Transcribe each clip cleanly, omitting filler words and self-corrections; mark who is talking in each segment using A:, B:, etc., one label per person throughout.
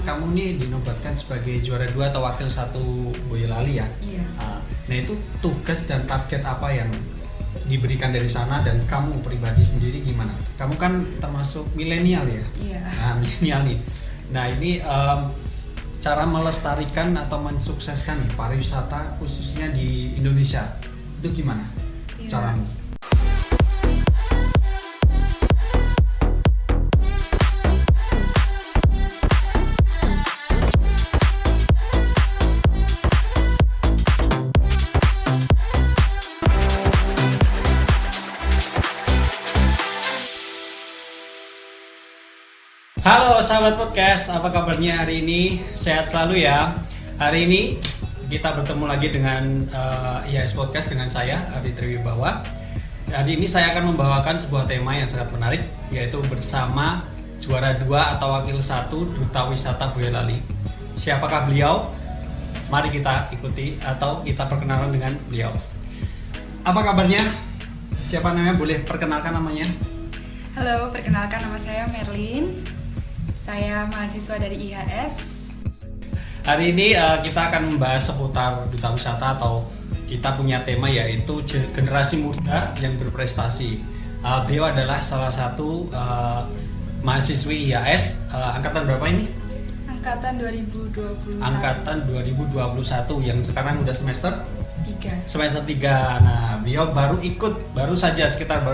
A: kamu nih dinobatkan sebagai juara 2 atau wakil 1 Boyolali ya.
B: Iya.
A: Nah itu tugas dan target apa yang diberikan dari sana dan kamu pribadi sendiri gimana? Kamu kan termasuk milenial ya.
B: Iya.
A: Nah milenial nih. Nah ini cara melestarikan atau mensukseskan nih pariwisata khususnya di Indonesia itu gimana caramu? Halo sahabat podcast, apa kabarnya hari ini? Sehat selalu ya. Hari ini kita bertemu lagi dengan IHS Podcast dengan saya, Adi Triwibawa. Hari ini saya akan membawakan sebuah tema yang sangat menarik, yaitu bersama juara 2 atau wakil 1 Duta Wisata Boyolali. Siapakah beliau? Mari kita ikuti atau kita perkenalkan dengan beliau. Apa kabarnya? Siapa namanya? Boleh perkenalkan namanya?
B: Halo, perkenalkan nama saya Merlin. Saya mahasiswa dari IHS.
A: Hari ini kita akan membahas seputar duta wisata atau kita punya tema yaitu generasi muda yang berprestasi. Beliau adalah salah satu mahasiswi IHS angkatan berapa ini?
B: Angkatan 2021.
A: Angkatan 2021 yang sekarang udah semester
B: 3.
A: Semester 3. Nah, beliau baru saja sekitar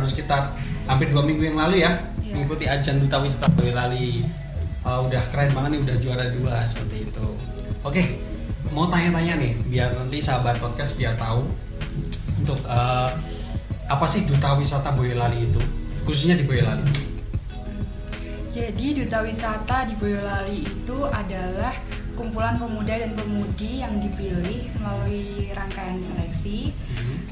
A: hampir 2 minggu yang lalu ya, mengikuti ajang Duta Wisata Boyolali. Udah keren banget nih, udah juara 2 seperti itu. Oke, mau tanya-tanya nih biar nanti sahabat podcast biar tahu untuk apa sih Duta Wisata Boyolali itu, khususnya di Boyolali.
B: Jadi Duta Wisata di Boyolali itu adalah kumpulan pemuda dan pemudi yang dipilih melalui rangkaian seleksi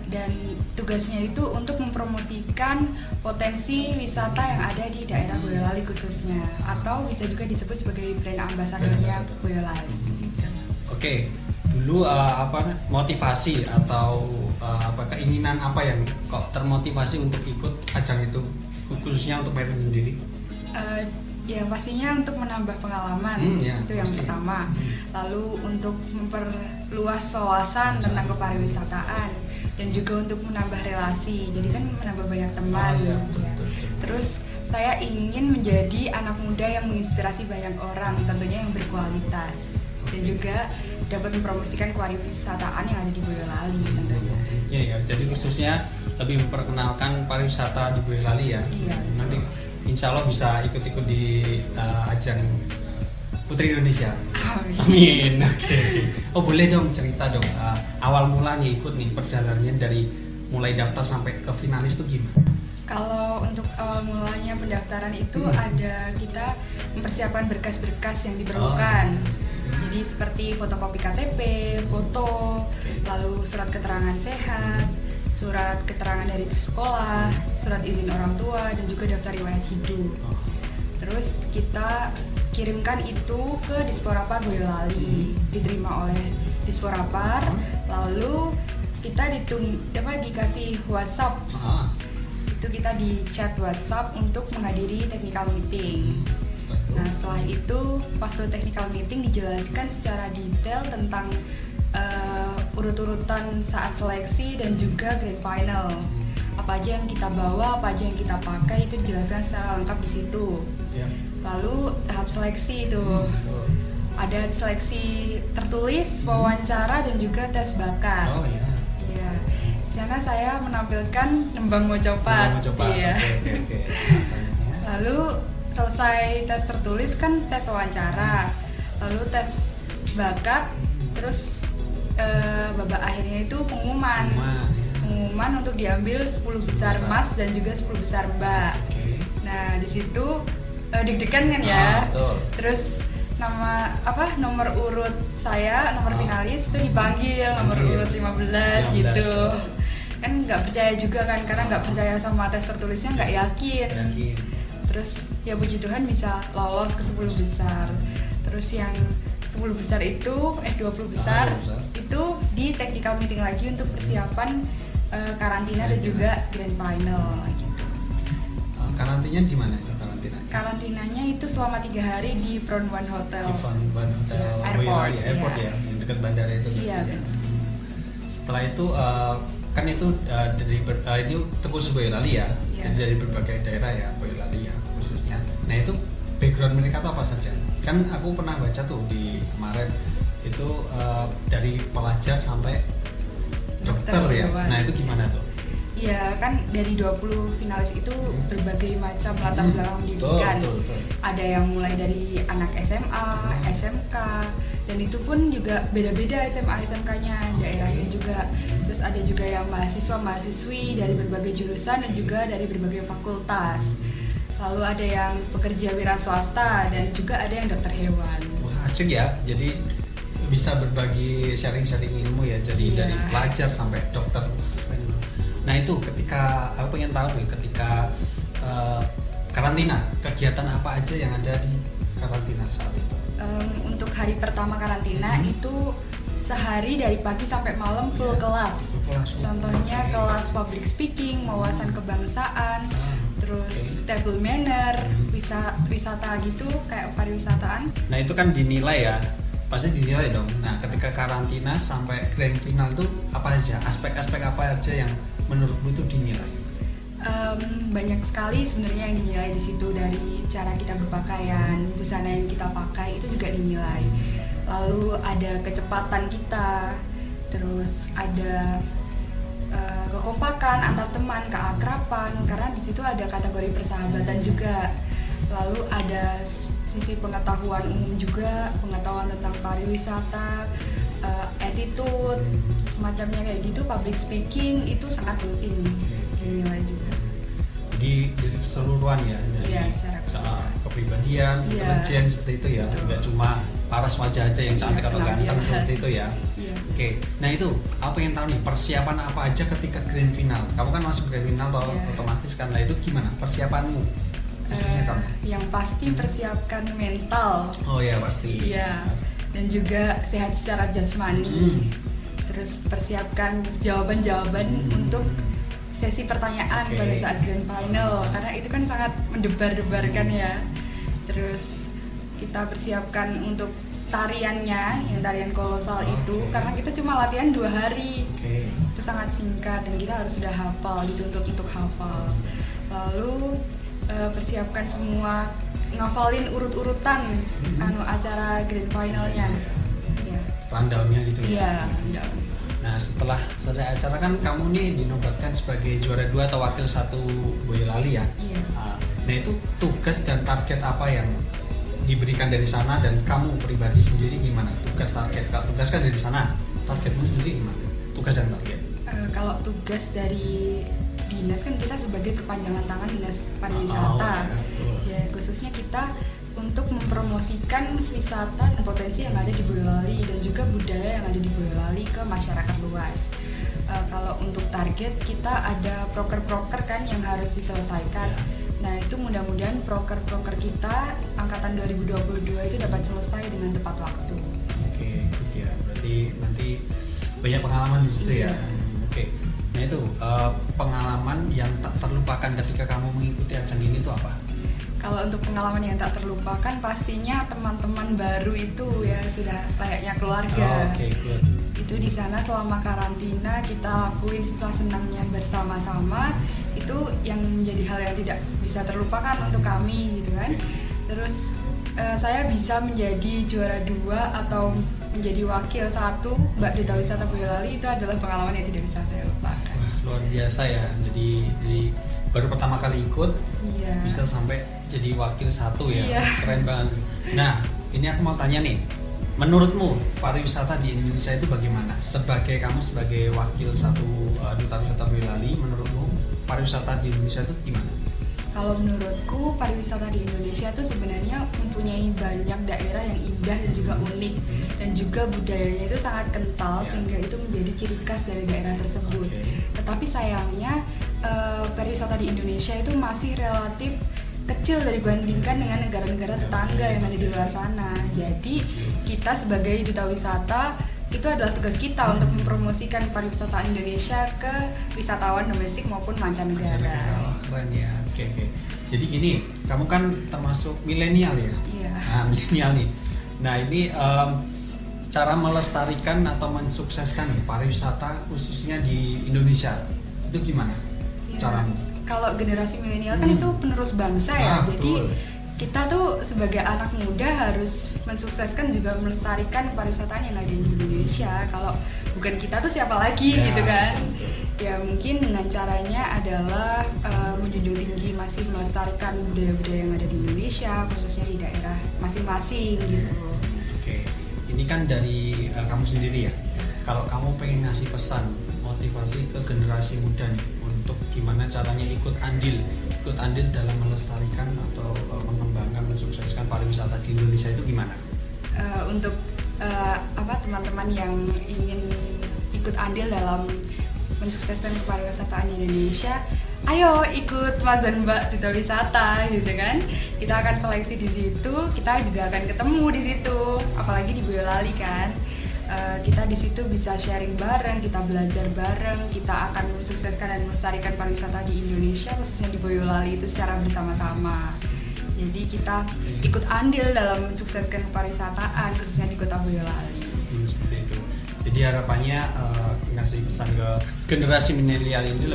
B: dan tugasnya itu untuk mempromosikan potensi wisata yang ada di daerah Boyolali khususnya, atau bisa juga disebut sebagai brand ambassador-nya Boyolali.
A: Oke, dulu motivasi atau keinginan apa yang kok termotivasi untuk ikut ajang itu, khususnya untuk Merlin sendiri?
B: Ya pastinya untuk menambah pengalaman, itu yang pertama. Lalu untuk memperluas wawasan tentang kepariwisataan dan juga untuk menambah relasi, jadi kan menambah banyak teman.
A: Betul.
B: Terus saya ingin menjadi anak muda yang menginspirasi banyak orang, tentunya yang berkualitas, dan juga dapat mempromosikan kepariwisataan yang ada di Boyolali tentunya.
A: Iya, jadi khususnya lebih memperkenalkan pariwisata di Boyolali ya.
B: Iya.
A: Nanti insya Allah bisa ikut-ikut di ajang Putri Indonesia. Amin. Oke. Oh boleh dong cerita dong awal mulanya ikut nih, perjalanannya dari mulai daftar sampai ke finalis tuh gimana?
B: Kalau untuk awal mulanya pendaftaran itu ada kita mempersiapkan berkas-berkas yang diperlukan. Jadi seperti fotokopi KTP, foto, lalu surat keterangan sehat, surat keterangan dari sekolah, surat izin orang tua, dan juga daftar riwayat hidup. Terus kita kirimkan itu ke Disporapar Boyolali, diterima oleh Disporapar, lalu kita dikasih WhatsApp. Itu kita di chat WhatsApp untuk menghadiri technical meeting. Nah setelah itu waktu technical meeting dijelaskan secara detail tentang urut-urutan saat seleksi dan juga grand final. Apa aja yang kita bawa, apa aja yang kita pakai itu dijelaskan secara lengkap di situ. Lalu tahap seleksi itu ada seleksi tertulis, wawancara, dan juga tes bakat. Iya. Di sana saya menampilkan nembang mocopat. Iya.
A: Oke.
B: Lalu selesai tes tertulis kan tes wawancara, lalu tes bakat, terus babak akhirnya itu pengumuman untuk diambil 10 besar emas dan juga 10 besar mbak. Nah di situ deg-degan kan ya. Terus nomor urut saya, nomor finalis itu dipanggil nomor urut 15 gitu. Kan nggak percaya juga kan, karena nggak percaya sama tes tertulisnya, nggak yakin. Terus ya puji Tuhan bisa lolos ke 10 besar. Terus yang 10 besar itu 20 besar itu di technical meeting lagi untuk persiapan karantina dan juga grand final gitu.
A: Karantinanya di mana itu karantinanya?
B: Karantinanya itu selama 3 hari di Front One Hotel.
A: Di Front One Hotel Airport ya, yang dekat bandara itu.
B: Iya.
A: Ya. Setelah itu kan itu ini khusus Boyolali ya,
B: Iya.
A: jadi dari berbagai daerah ya Boyolali ya khususnya. Nah itu background mereka tuh apa saja? Kan aku pernah baca tuh di kemarin itu dari pelajar sampai dokter ya.
B: Hewan.
A: Nah itu gimana tuh?
B: Iya kan dari 20 finalis itu berbagai macam latar belakang pendidikan.
A: Betul.
B: Ada yang mulai dari anak SMA, SMK, dan itu pun juga beda-beda SMA SMK-nya, daerahnya juga. Terus ada juga yang mahasiswa-mahasiswi dari berbagai jurusan dan juga dari berbagai fakultas. Lalu ada yang pekerja wira swasta dan juga ada yang dokter hewan.
A: Wah, asik ya. Jadi bisa berbagi sharing-sharing ilmu ya. Jadi
B: Iya.
A: dari pelajar sampai dokter. Nah itu ketika aku pengen tahu nih, ketika karantina, kegiatan apa aja yang ada di karantina saat itu?
B: Untuk hari pertama karantina itu sehari dari pagi sampai malam full
A: Iya.
B: kelas. Contohnya
A: Oke.
B: kelas public speaking, wawasan kebangsaan, terus table manner, wisata gitu kayak pariwisataan.
A: Nah itu kan dinilai ya, pasti dinilai dong. Nah ketika karantina sampai grand final itu apa aja, aspek-aspek apa aja yang menurutmu itu dinilai?
B: Banyak sekali sebenarnya yang dinilai di situ, dari cara kita berpakaian, busana yang kita pakai itu juga dinilai. Lalu ada kecepatan kita, terus ada kekompakan antar teman, keakraban, karena di situ ada kategori persahabatan juga. Lalu ada sisi pengetahuan umum juga, pengetahuan tentang pariwisata, attitude, semacamnya kayak gitu. Public speaking itu sangat penting dinilai juga.
A: Jadi dari keseluruhan ya, dari
B: Iya, secara keseluruhan.
A: kepribadian,
B: Iya.
A: intelijen seperti itu ya,
B: Betul.
A: nggak cuma paras wajah aja yang cantik
B: Iya,
A: atau ganteng
B: penampilan.
A: seperti itu ya.
B: Iya.
A: Oke, nah itu aku pengen tahu nih persiapan apa aja ketika grand final. Kamu kan masuk grand final toh,
B: Iya.
A: otomatis kan. Lah itu gimana persiapanmu? Khususnya kamu.
B: Yang pasti persiapkan mental.
A: Oh ya pasti.
B: Iya. Dan juga sehat secara jasmani. Terus persiapkan jawaban-jawaban untuk sesi pertanyaan
A: Oke.
B: pada saat grand final, karena itu kan sangat mendebar-debarkan ya. Terus kita persiapkan untuk tariannya, yang tarian kolosal itu,
A: Oke.
B: karena kita cuma latihan 2 hari.
A: Oke.
B: Itu sangat singkat dan kita harus sudah hafal, dituntut untuk hafal. Lalu persiapkan semua, ngafalin urut-urutan acara grand finalnya. Ya.
A: Rundownnya gitu ya.
B: Iya, udah.
A: Nah setelah selesai acara kan kamu nih dinobatkan sebagai juara 2 atau wakil 1 Boyolali ya.
B: Iya.
A: Nah itu tugas dan target apa yang diberikan dari sana, dan kamu pribadi sendiri gimana? Tugas target, kalau tugas kan dari sana, targetmu sendiri gimana? Tugas dan target.
B: Kalau tugas dari dinas kan kita sebagai perpanjangan tangan dinas pariwisata.
A: Oh, betul.
B: Ya khususnya kita untuk mempromosikan wisata dan potensi yang ada di Boyolali dan juga budaya yang ada di Boyolali ke masyarakat luas. Kalau untuk target kita ada proker-proker kan yang harus diselesaikan.
A: Ya.
B: Nah itu mudah-mudahan proker-proker kita angkatan 2022 itu dapat selesai dengan tepat waktu.
A: Oke, gitu ya. Berarti nanti banyak pengalaman di situ ya.
B: Iya.
A: Oke. Nah itu pengalaman yang tak terlupakan ketika kamu mengikuti ajang ini itu apa?
B: Kalau untuk pengalaman yang tak terlupakan pastinya teman-teman baru itu ya sudah layaknya keluarga.
A: Oke, good.
B: Itu di sana selama karantina kita lakuin susah senangnya bersama-sama, itu yang menjadi hal yang tidak bisa terlupakan untuk kami gitu kan. Terus saya bisa menjadi juara 2 atau menjadi wakil 1 Mbak Duta Wisata Boyolali, itu adalah pengalaman yang tidak bisa saya lupakan.
A: Wah, luar biasa ya. Jadi baru pertama kali ikut
B: Iya.
A: bisa sampai jadi wakil 1 ya.
B: Iya.
A: Keren banget. Nah ini aku mau tanya nih, menurutmu pariwisata di Indonesia itu bagaimana? Kamu sebagai wakil 1 Duta Wisata Boyolali, menurutmu pariwisata di Indonesia itu gimana?
B: Kalau menurutku pariwisata di Indonesia itu sebenarnya mempunyai banyak daerah yang indah dan juga unik, dan juga budayanya itu sangat kental sehingga itu menjadi ciri khas dari daerah tersebut.
A: Oke.
B: Tetapi sayangnya pariwisata di Indonesia itu masih relatif kecil dibandingkan dengan negara-negara tetangga yang ada di luar sana. Jadi kita sebagai duta wisata itu adalah tugas kita untuk mempromosikan pariwisata Indonesia ke wisatawan domestik maupun mancanegara.
A: Wah, keren ya. Oke. Jadi gini, kamu kan termasuk milenial ya?
B: Iya.
A: Nah, milenial nih. Nah ini cara melestarikan atau mensukseskan nih pariwisata khususnya di Indonesia itu gimana caramu?
B: Kalau generasi milenial kan itu penerus bangsa ya. Jadi
A: betul.
B: kita tuh sebagai anak muda harus mensukseskan juga melestarikan pariwisatanya yang ada di Indonesia. Kalau bukan kita tuh siapa lagi gitu kan? Ya mungkin dengan caranya adalah menjunjung tinggi masih melestarikan budaya-budaya yang ada di Indonesia, khususnya di daerah masing-masing gitu.
A: Oke, ini kan dari kamu sendiri ya. Kalau kamu pengen ngasih pesan motivasi ke generasi muda nih untuk gimana caranya ikut andil dalam melestarikan atau mengembangkan, mensukseskan pariwisata di Indonesia itu gimana?
B: Untuk teman-teman yang ingin ikut andil dalam mensukseskan pariwisataan di Indonesia, ayo ikut Mas dan Mbak Duta Wisata gitu kan. Kita akan seleksi di situ, kita juga akan ketemu di situ, apalagi di Boyolali kan. Kita di situ bisa sharing bareng, kita belajar bareng, kita akan mensukseskan dan melestarikan pariwisata di Indonesia khususnya di Boyolali itu secara bersama-sama. Jadi kita ikut andil dalam mensukseskan pariwisataan khususnya di Kota Boyolali.
A: Seperti itu. Jadi harapannya ngasih pesan ke generasi milenial ini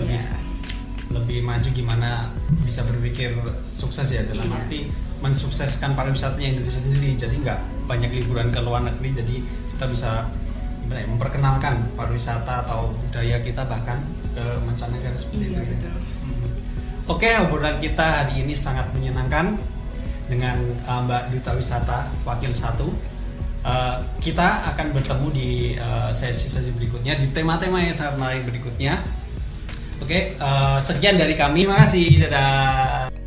A: lebih maju gimana bisa berpikir sukses ya dalam arti mensukseskan pariwisatanya Indonesia sendiri. Jadi nggak banyak liburan ke luar negeri, jadi kita bisa memperkenalkan pariwisata atau budaya kita bahkan ke mancanegara seperti itu.
B: Betul.
A: Oke, obrolan kita hari ini sangat menyenangkan dengan Mbak Duta Wisata Wakil 1. Kita akan bertemu di sesi-sesi berikutnya di tema-tema yang sangat menarik berikutnya. Oke, sekian dari kami. Terima kasih. Dadah.